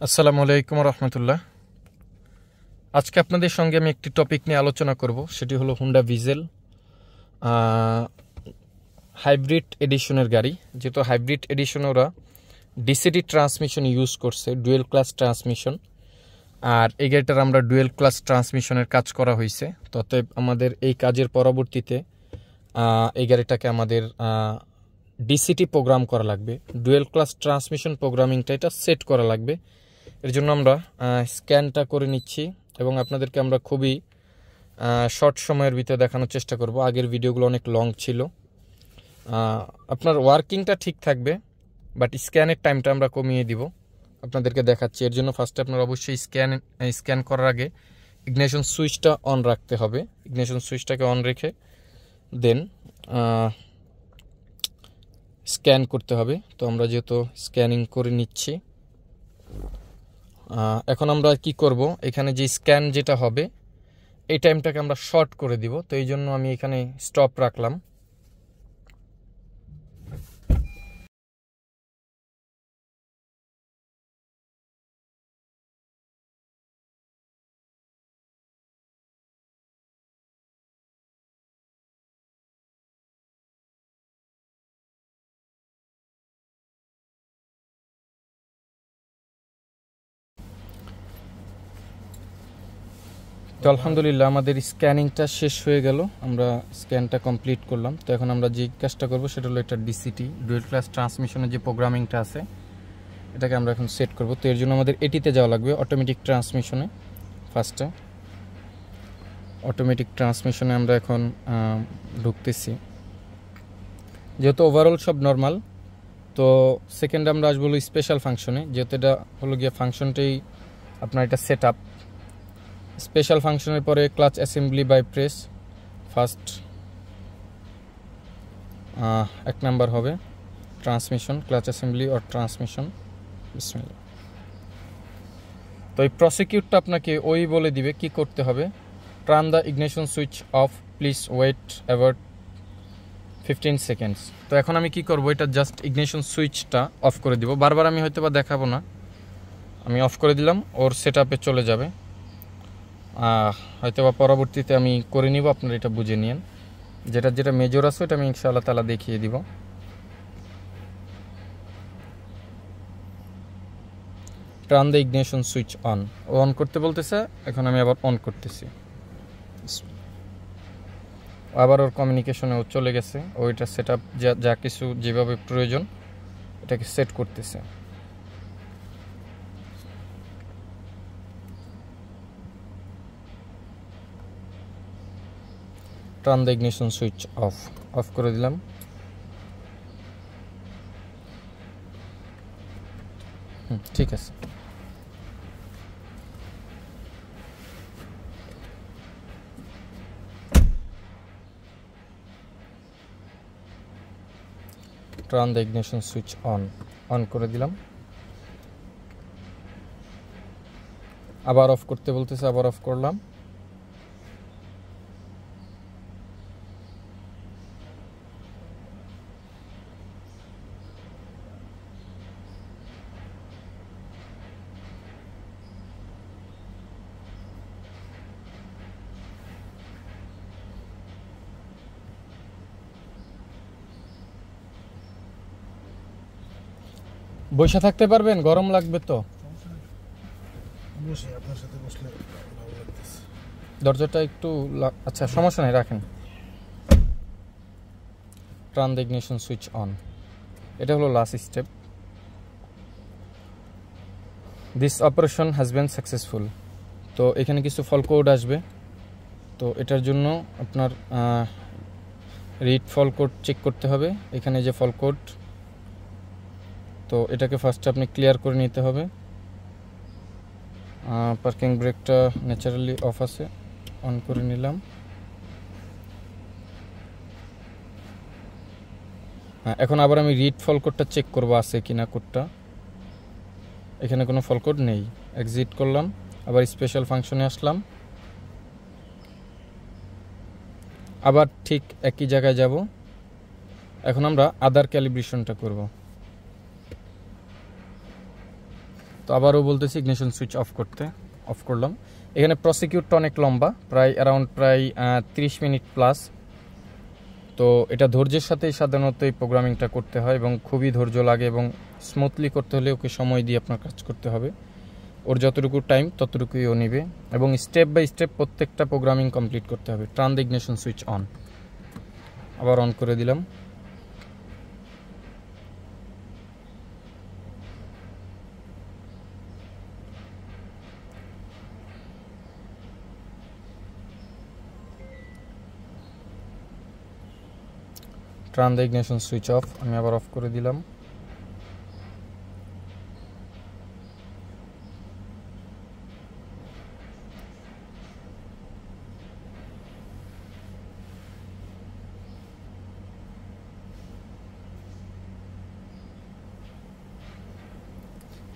আসসালামু আলাইকুম রহমতুল্লাহ। আজকে আপনাদের সঙ্গে আমি একটি টপিক নিয়ে আলোচনা করব, সেটি হলো হুন্ডা ভিজেল হাইব্রিড এডিশনের গাড়ি। যেহেতু হাইব্রিড এডিশন ওরা ডিসিটি ট্রান্সমিশন ইউজ করছে, ডুয়েল ক্লাস ট্রান্সমিশন, আর এই গাড়িটার আমরা ডুয়েল ক্লাস ট্রান্সমিশনের কাজ করা হয়েছে। অতএব আমাদের এই কাজের পরবর্তীতে এই গাড়িটাকে আমাদের ডিসিটি প্রোগ্রাম করা লাগবে, ডুয়েল ক্লাস ট্রান্সমিশন প্রোগ্রামিংটা এটা সেট করা লাগবে। এর জন্য আমরা স্ক্যানটা করে নিচ্ছি এবং আপনাদেরকে আমরা খুবই শর্ট সময়ের ভিতরে দেখানোর চেষ্টা করব। আগের ভিডিওগুলো অনেক লং ছিল। আপনার ওয়ার্কিংটা ঠিক থাকবে, বাট স্ক্যানের টাইমটা আমরা কমিয়ে দিব, আপনাদেরকে দেখাচ্ছি। এর জন্য ফার্স্টে আপনার অবশ্যই স্ক্যান করার আগে ইগনিশন সুইচটা অন রাখতে হবে। ইগনিশন সুইচটাকে অন রেখে দেন স্ক্যান করতে হবে। তো আমরা যেহেতু স্ক্যানিং করে নিচ্ছি, এখন আমরা কি করব, এখানে যে স্ক্যান যেটা হবে এই টাইমটাকে আমরা শর্ট করে দিব। তো এই জন্য আমি এখানে স্টপ রাখলাম। তো আলহামদুলিল্লাহ আমাদের স্ক্যানিংটা শেষ হয়ে গেল, আমরা স্ক্যানটা কমপ্লিট করলাম। তো এখন আমরা যে কাজটা করব সেটা হলো এটা ডিসিটি ডুয়েল ক্লাস ট্রান্সমিশনের যে প্রোগ্রামিংটা আছে এটাকে আমরা এখন সেট করব। তো এর জন্য আমাদের এটিতে যাওয়া লাগবে, অটোমেটিক ট্রান্সমিশনে। ফার্স্টে অটোমেটিক ট্রান্সমিশনে আমরা এখন ঢুকতেছি। যেহেতু ওভারঅল সব নর্মাল, তো সেকেন্ডে আমরা আসবো স্পেশাল ফাংশনে। যেহেতু এটা হলো গিয়ে ফাংশনটাই আপনার এটা সেট আপ। স্পেশাল ফাংশনের পরে clutch assembly by press first, এক নাম্বার হবে transmission, clutch assembly or transmission. বিসমিল্লাহ। তো এই প্রসিকিউটটা আপনাকে ওই বলে দিবে কি করতে হবে। Turn the ignition switch off, please wait about 15 seconds. তো এখন আমি কি করব, এটা জাস্ট ইগনিশন সুইচটা অফ করে দিব। বারবার আমি হয়তো বা দেখাবো না, আমি অফ করে দিলাম, ওর সেট আপে চলে যাবে। হয়তো বা পরবর্তীতে আমি করে নিব, আপনারা এটা বুঝে নিন। যেটা মেজর আছে এটা আমি ইনশাআল্লাহ তাআলা দেখিয়ে দিব। Turn the ignition switch on, on করতে বলতেছে, এখন আমি আবার অন করতেছি। আবার ওর কমিউনিকেশনেও চলে গেছে, ওইটা সেট আপ যা কিছু যেভাবে প্রয়োজন এটাকে সেট করতেছে। Turn the ignition switch of, of করে দিলাম। ঠিক আছে। Turn the ignition switch on, on করে দিলাম। আবার অফ করতে বলতেছে, আবার অফ করলাম। বসে থাকতে পারবেন, গরম লাগবে তো। দরজাটা একটু আচ্ছা সমস্যা নেই, রাখেন। Turn the ignition switch on, এটা হলো last step. This operation has been successful. তো এখানে কিছু ফল কোড আসবে, তো এটার জন্য আপনার রিড ফল কোড চেক করতে হবে। এখানে যে ফল কোড, তো এটাকে ফার্স্টে আপনি ক্লিয়ার করে নিতে হবে। পার্কিং ব্রেকটা ন্যাচারালি অফ আছে, অন করে নিলাম। এখন আবার আমি রিড ফল কোডটা চেক করবো আছে কিনা কোডটা। এখানে কোনো ফল কোড নেই, এক্সিট করলাম, আবার স্পেশাল ফাংশনে আসলাম, আবার ঠিক একই জায়গায় যাব। এখন আমরা আদার ক্যালিব্রেশনটা করব। তো আবারও বলতেছি ইগনিশন সুইচ অফ করতে, অফ করলাম। এখানে প্রসিকিউটটা অনেক লম্বা, প্রায় অ্যারাউন্ড 30 মিনিট প্লাস। তো এটা ধৈর্যের সাথেই সাধারণত এই প্রোগ্রামিংটা করতে হয় এবং খুবই ধৈর্য লাগে, এবং স্মুথলি করতে হলে ওকে সময় দিয়ে আপনার কাজ করতে হবে। ওর যতটুকু টাইম ততটুকুই ও নেবে, এবং স্টেপ বাই স্টেপ প্রত্যেকটা প্রোগ্রামিং কমপ্লিট করতে হবে। Turn the ignition switch on, আবার অন করে দিলাম। Turn the ignition switch of, আমি আবার অফ করে দিলাম।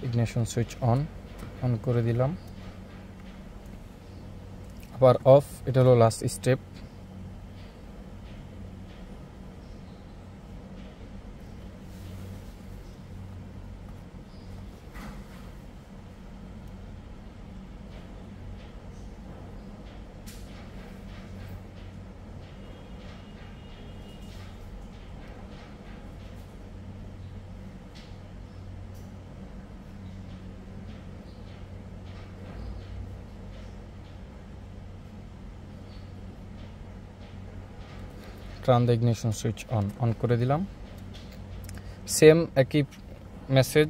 ইগনিশন সুইচ অন, অন করে দিলাম, আবার অফ। এটা হলো last step. Turn the ignition switch on, on করে দিলাম। সেম একই মেসেজ।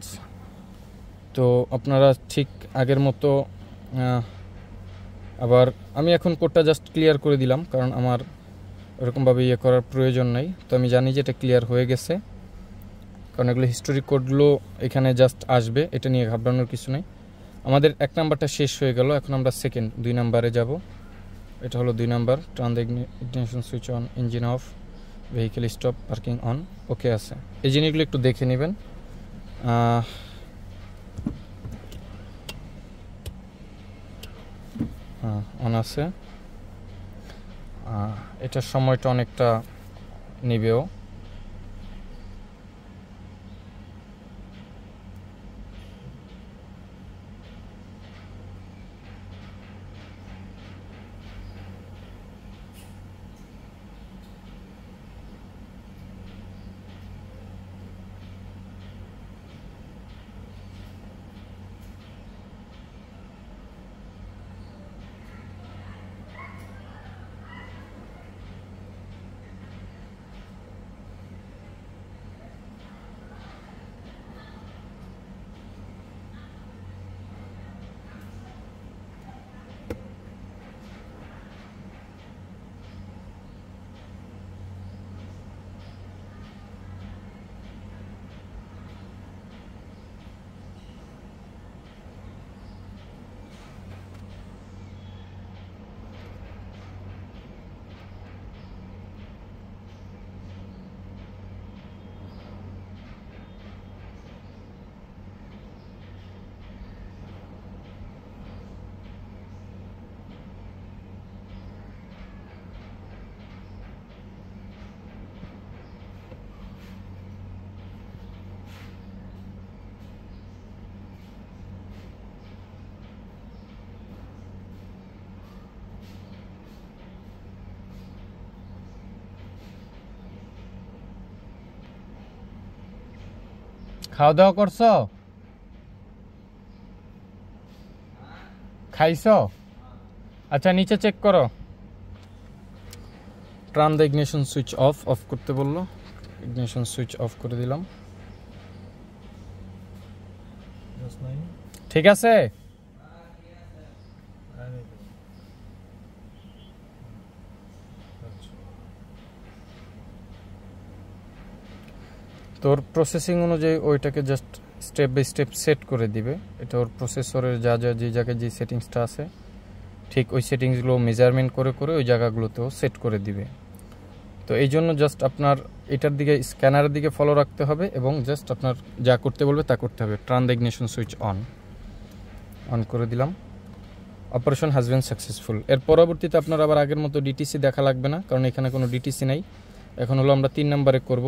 তো আপনারা ঠিক আগের মতো, আবার আমি এখন কোডটা জাস্ট ক্লিয়ার করে দিলাম, কারণ আমার ওরকমভাবে ইয়ে করার প্রয়োজন নেই। তো আমি জানি যে এটা ক্লিয়ার হয়ে গেছে, কারণ এগুলো হিস্টোরিক কোডগুলো এখানে জাস্ট আসবে, এটা নিয়ে ঘাবড়ানোর কিছু নেই। আমাদের 1 নাম্বারটা শেষ হয়ে গেল, এখন আমরা সেকেন্ড 2 নাম্বারে যাব। এটা হলো 2 number. Turn the ignition switch on, engine off, vehicle stop, parking on, okay আছে। এই জিনিসগুলো একটু দেখে নেবেন। হ্যাঁ, অন আছে। এটার সময়টা অনেকটা নেবেও। খাওয়া দাওয়া করছো? খাইছো? আচ্ছা, নিচে চেক করো। Turn the ignition switch of, of করতে বললো। ইগনিশন সুইচ অফ করে দিলাম। ঠিক আছে। তোর প্রসেসিং অনুযায়ী ওইটাকে just step by step set করে দিবে। এটা ওর প্রসেসরের যা যা যে জায়গায় যে সেটিংসটা আছে, ঠিক ওই সেটিংসগুলো মেজারমেন্ট করে করে ওই জায়গাগুলোতেও সেট করে দিবে। তো এই জন্য জাস্ট আপনার এটার দিকে, স্ক্যানারের দিকে ফলো রাখতে হবে, এবং জাস্ট আপনার যা করতে বলবে তা করতে হবে। Turn the ignition switch on, on করে দিলাম। Operation has been successful. এর পরবর্তীতে আপনার আবার আগের মতো ডিটিসি দেখা লাগবে না, কারণ এখানে কোনো ডিটিসি নাই। এখন হলো আমরা 3 নাম্বারে করব।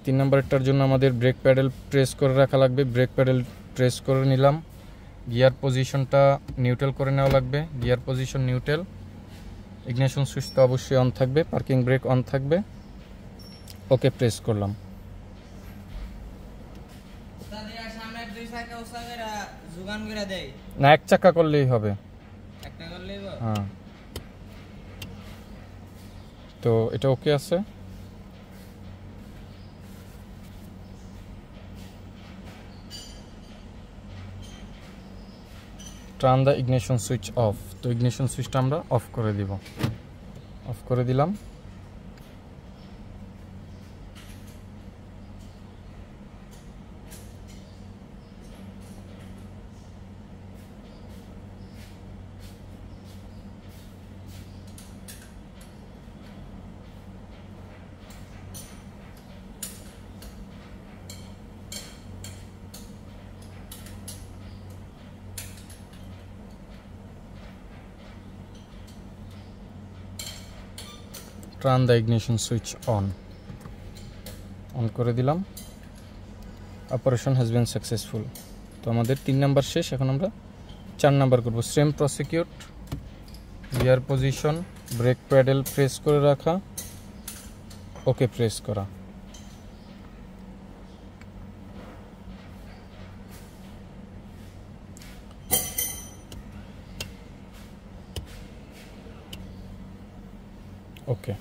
3 নাম্বারটার জন্য আমাদের ব্রেক প্যাডেল প্রেস করে রাখা লাগবে। ব্রেক প্যাডেল প্রেস করে নিলাম। গিয়ার পজিশনটা নিউট্রাল করে নেওয়া লাগবে। Gear position neutral. Ignition switch তো অবশ্যই অন থাকবে, পার্কিং ব্রেক অন থাকবে। ওকে প্রেস করলাম। না, এক চাকা করলেই হবে। হ্যাঁ, তো এটা ওকে আছে। Turn the ignition switch of. তো ইগনিশন সুইচটা আমরা অফ করে দিব। অফ করে দিলাম। Turn the ignition switch on করে দিলাম। Operation has been successful. তো আমাদের 3 নাম্বার শেষ। এখন আমরা 4 নাম্বার করব। Same prosecute. Gear position, brake pedal press করে রাখা, ওকে প্রেস করা। ওকে,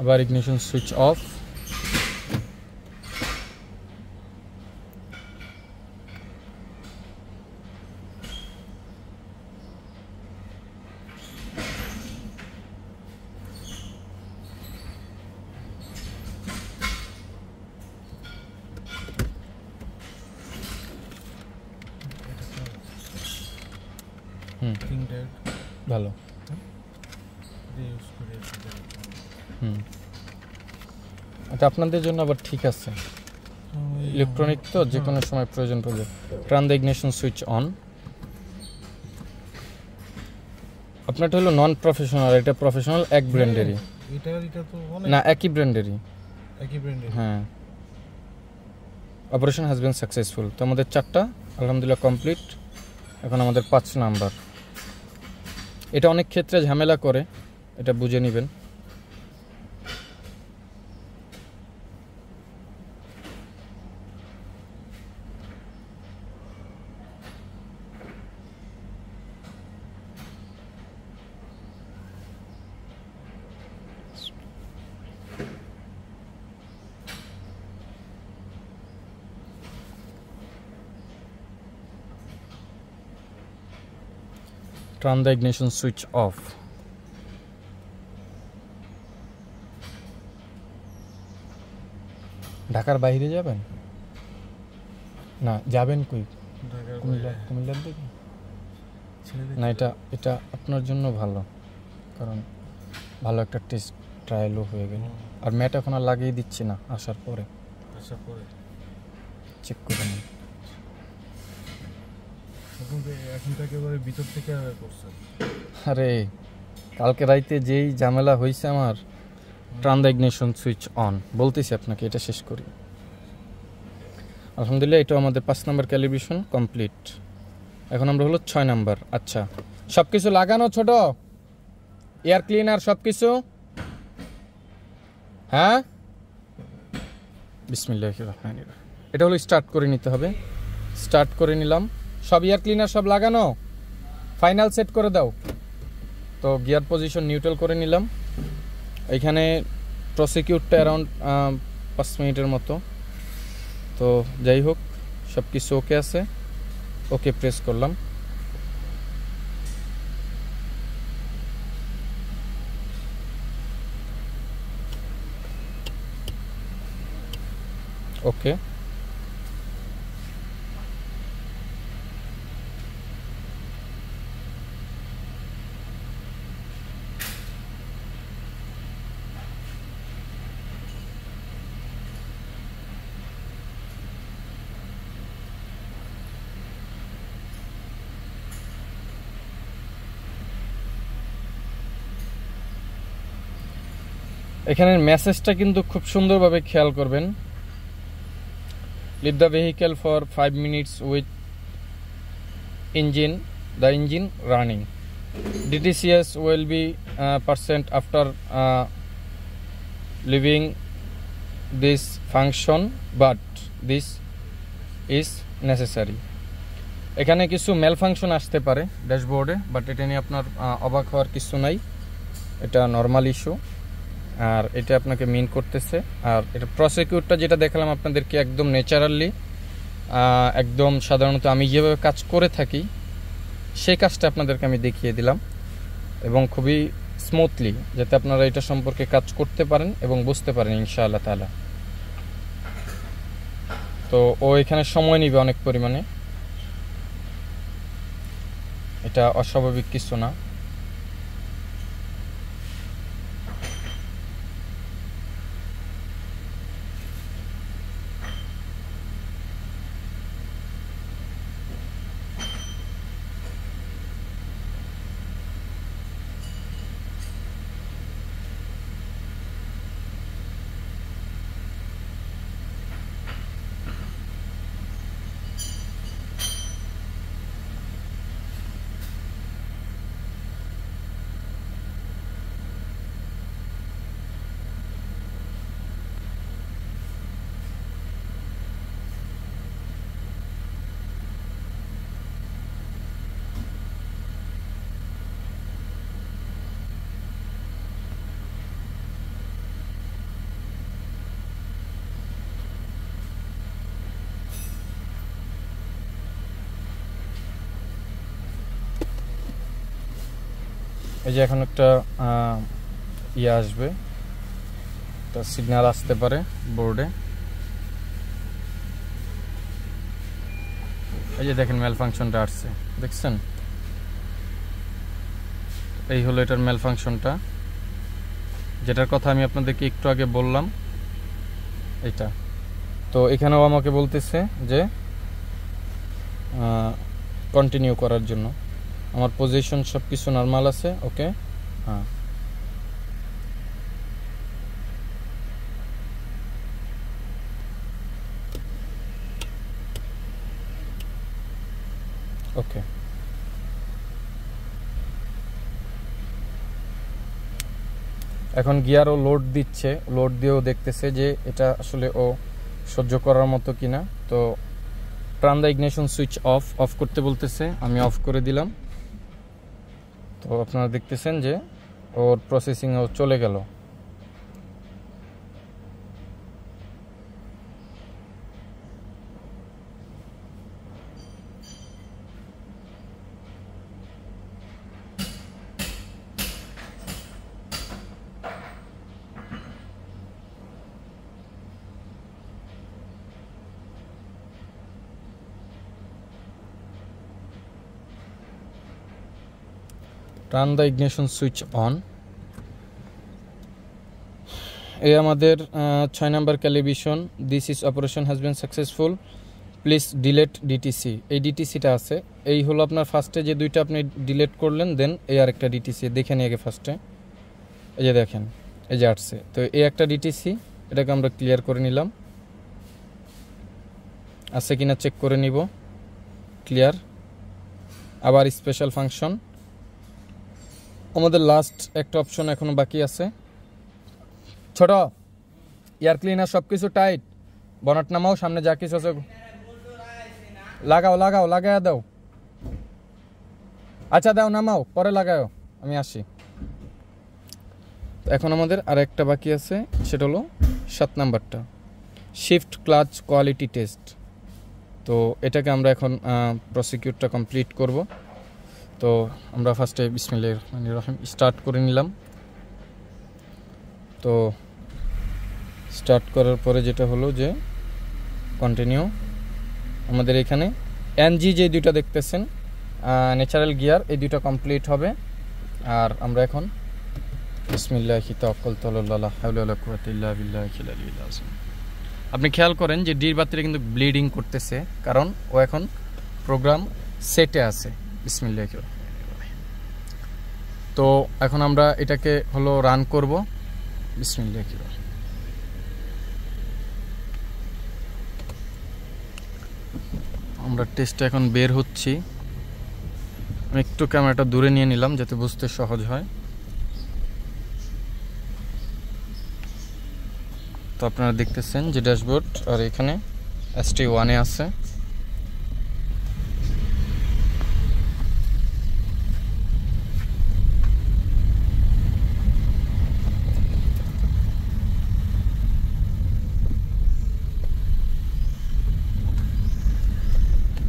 আবার ইগনিশন সুইচ অফ। ভালো। আচ্ছা, আপনাদের জন্য আবার ঠিক আছে। ইলেকট্রনিক তো যে কোনো সময় প্রয়োজন পড়বে। Turn the ignition switch on. আপনারটা হলো নন প্রফেশনাল, এটা প্রফেশনাল। এক ব্র্যান্ডেরই। না, একই ব্র্যান্ডেরই। হ্যাঁ। Operation has been successful. তো আমাদের 4টা আলহামদুলিল্লাহ কমপ্লিট। এখন আমাদের 5 নাম্বার। এটা অনেক ক্ষেত্রে ঝামেলা করে, এটা বুঝে নেবেন। Turn the ignition switch off. ঢাকার বাইরে যাবেন? না, যাবেন কই? কুমিল্লার দিকে? না, এটা আপনার জন্য ভালো, কারণ ভালো একটা টেস্ট ট্রায়ালও হয়ে গেল। আর ম্যাট এখন আর লাগিয়ে দিচ্ছি না, আসার পরে চেক করে নিন। আরে কালকে রাইতে যেই ঝামেলা হয়েছে আমার। Turn the ignition switch on বলতেছি আপনাকে, এটা শেষ করি। আলহামদুলিল্লাহ, এটা আমাদের 5 নাম্বার ক্যালিব্রেশন কমপ্লিট। এখন আমরা হলো 6 নাম্বার। আচ্ছা, সব কিছু লাগানো ছোট, এয়ার ক্লিনার সব কিছু? হ্যাঁ, বিসমিল্লাহির রহমানির রহিম। এটা হলো স্টার্ট করে নিতে হবে। স্টার্ট করে নিলাম। সব এয়ার ক্লিনার সব লাগানো, ফাইনাল সেট করে দাও। তো গিয়ার পজিশন নিউট্রাল করে নিলাম। এইখানে প্রসিকিউটটা অ্যারাউন্ড 5 মিনিটের মতো। তো যাই হোক, সব কিছু ওকে আছে। ওকে প্রেস করলাম। ওকে, এখানের মেসেজটা কিন্তু খুব সুন্দরভাবে খেয়াল করবেন। Leave the vehicle for 5 minutes with the engine running. DTCS will be percent after leaving this function, but this is necessary. এখানে কিছু মেল ফাংশন আসতে পারে ড্যাশবোর্ডে, বাট এটা নিয়ে আপনার অবাক হওয়ার কিছু নাই, এটা নর্মাল ইস্যু। আর এটা আপনাকে মিন করতেছে। আর এটা প্রসিকিউটটা যেটা দেখালাম আপনাদেরকে একদম ন্যাচারালি, একদম সাধারণত আমি যেভাবে কাজ করে থাকি সেই কাজটা আপনাদেরকে আমি দেখিয়ে দিলাম, এবং খুবই স্মুথলি, যাতে আপনারা এটা সম্পর্কে কাজ করতে পারেন এবং বুঝতে পারেন ইনশাআল্লাহ তাআলা। তো ও এখানে সময় নিবে অনেক পরিমাণে, এটা অস্বাভাবিক কিছু না। এই যে এখন একটা ইয়ে আসবে, একটা সিগন্যাল আসতে পারে বোর্ডে। এই যে দেখেন মেল ফাংশনটা আসছে, দেখছেন? এই হলো এটার মেল ফাংশনটা, যেটার কথা আমি আপনাদেরকে একটু আগে বললাম এটা। তো এখানেও আমাকে বলতেছে যে কন্টিনিউ করার জন্য। আমার পজিশন সব কিছু নর্মাল আছে, ওকে। হ্যাঁ, ওকে। এখন গিয়ারও লোড দিচ্ছে, লোড দিয়েও দেখতেছে যে এটা আসলে ও সহ্য করার মতো কিনা। তো turn the ignition switch of করতে বলতেছে, আমি অফ করে দিলাম। তো আপনারা দেখতেছেন যে ওর প্রসেসিংও চলে গেল। Turn the ignition switch on. এই আমাদের 6 number calibration. This is operation has been successful, please delete DTC. এই ডিটিসিটা আছে, এই হলো আপনার ফার্স্টে যে দুইটা আপনি ডিলেট করলেন, দেন এই আরেকটা ডিটিসি দেখে নিয়ে আগে ফার্স্টে। এই যে দেখেন, এই যে আসছে। তো এই একটা ডিটিসি, এটাকে আমরা ক্লিয়ার করে নিলাম। আছে কিনা চেক করে নিব, ক্লিয়ার। আবার স্পেশাল ফাংশন, আমাদের লাস্ট একটা অপশন এখনো বাকি আছে। ছোট এয়ার ক্লিনার সব কিছু টাইট, বনাট নামাও, সামনে যা কিছু আছে লাগাও দাও। আচ্ছা দাও, নামাও, পরে লাগাও, আমি আসি। এখন আমাদের আর একটা বাকি আছে, সেটা হলো 7 নাম্বারটা, শিফট ক্লাচ কোয়ালিটি টেস্ট। তো এটাকে আমরা এখন প্রসিকিউটটা কমপ্লিট করব। তো আমরা ফার্স্টে বিসমিল্লাহির রহমানির রহিম স্টার্ট করে নিলাম। তো স্টার্ট করার পরে যেটা হলো যে কন্টিনিউ, আমাদের এখানে এনজি যে দুইটা দেখতেছেন ন্যাচারাল গিয়ার, এই দুইটা কমপ্লিট হবে। আর আমরা এখন বিসমিল্লাহি তাওয়াক্কালতু আলাল্লাহ লা হাওলা ওয়ালা কুওয়াতা ইল্লা বিল্লাহিল আলিয়্যিল আযীম। আপনি খেয়াল করেন যে ডির বাতিটা কিন্তু ব্লিডিং করতেছে, কারণ ও এখন প্রোগ্রাম সেটে আছে। বিসমিল্লাহির রহমানির রহিম। তো এখন আমরা এটাকে হলো রান করব। বিসমিল্লাহ। আমরা টেস্টে এখন বের হচ্ছি। আমি একটু ক্যামেরাটা দূরে নিয়ে নিলাম যাতে বুঝতে সহজ হয়। তো আপনারা দেখতেছেন যে ড্যাশবোর্ড, আর এখানে ST1 এ আছে।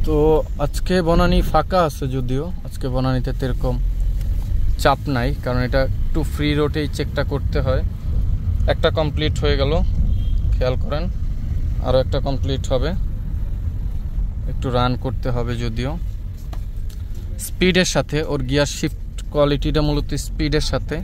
তো আজকে বনানী ফাঁকা আছে, যদিও আজকে বনানীতে এরকম চাপ নাই, কারণ এটা একটু ফ্রি রোডেই চেকটা করতে হয়। একটা কমপ্লিট হয়ে গেল, খেয়াল করেন, আরও একটা কমপ্লিট হবে, একটু রান করতে হবে। যদিও স্পিডের সাথে ওর গিয়ার শিফট কোয়ালিটিটা মূলত স্পিডের সাথে।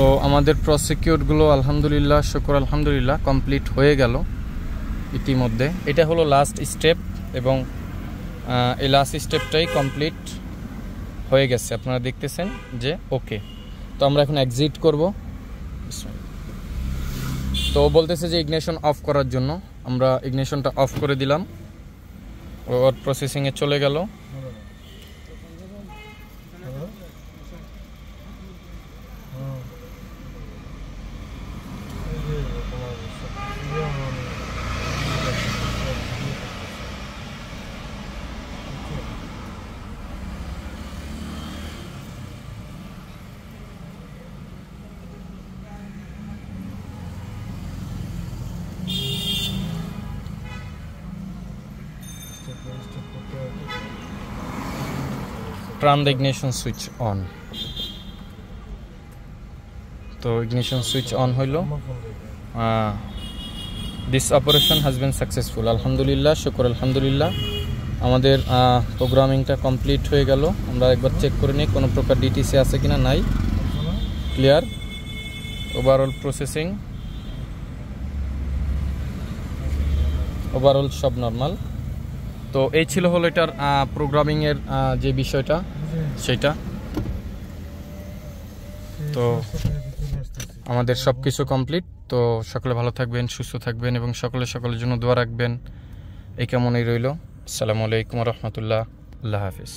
তো আমাদের প্রসিকিউটগুলো আলহামদুলিল্লাহ, শুকর আলহামদুলিল্লাহ, কমপ্লিট হয়ে গেল ইতিমধ্যে। এটা হলো লাস্ট স্টেপ, এবং এই লাস্ট স্টেপটাই কমপ্লিট হয়ে গেছে। আপনারা দেখতেছেন যে ওকে। তো আমরা এখন এক্সিট করব। তো বলতেছে যে ইগনিশন অফ করার জন্য, আমরা ইগনিশনটা অফ করে দিলাম। ওর প্রসেসিংয়ে চলে গেল। Turn the ignition switch on. তো ignition switch on হইল। This operation has been successful. আলহামদুলিল্লাহ, শুকর আলহামদুলিল্লাহ, আমাদের প্রোগ্রামিংটা কমপ্লিট হয়ে গেল। আমরা একবার চেক করে নিই কোনো প্রকার ডিটিসি আছে কিনা। নাই, ক্লিয়ার। ওভারঅল প্রসেসিং, ওভারঅল সব নর্মাল। তো এই ছিল হলো এটার প্রোগ্রামিংয়ের যে বিষয়টা সেটা। তো আমাদের সব কিছু কমপ্লিট। তো সকলে ভালো থাকবেন, সুস্থ থাকবেন, এবং সকলের জন্য দোয়া রাখবেন। এই কেমনই রইল। আসসালামু আলাইকুম রহমতুল্লাহ। আল্লাহ হাফিজ।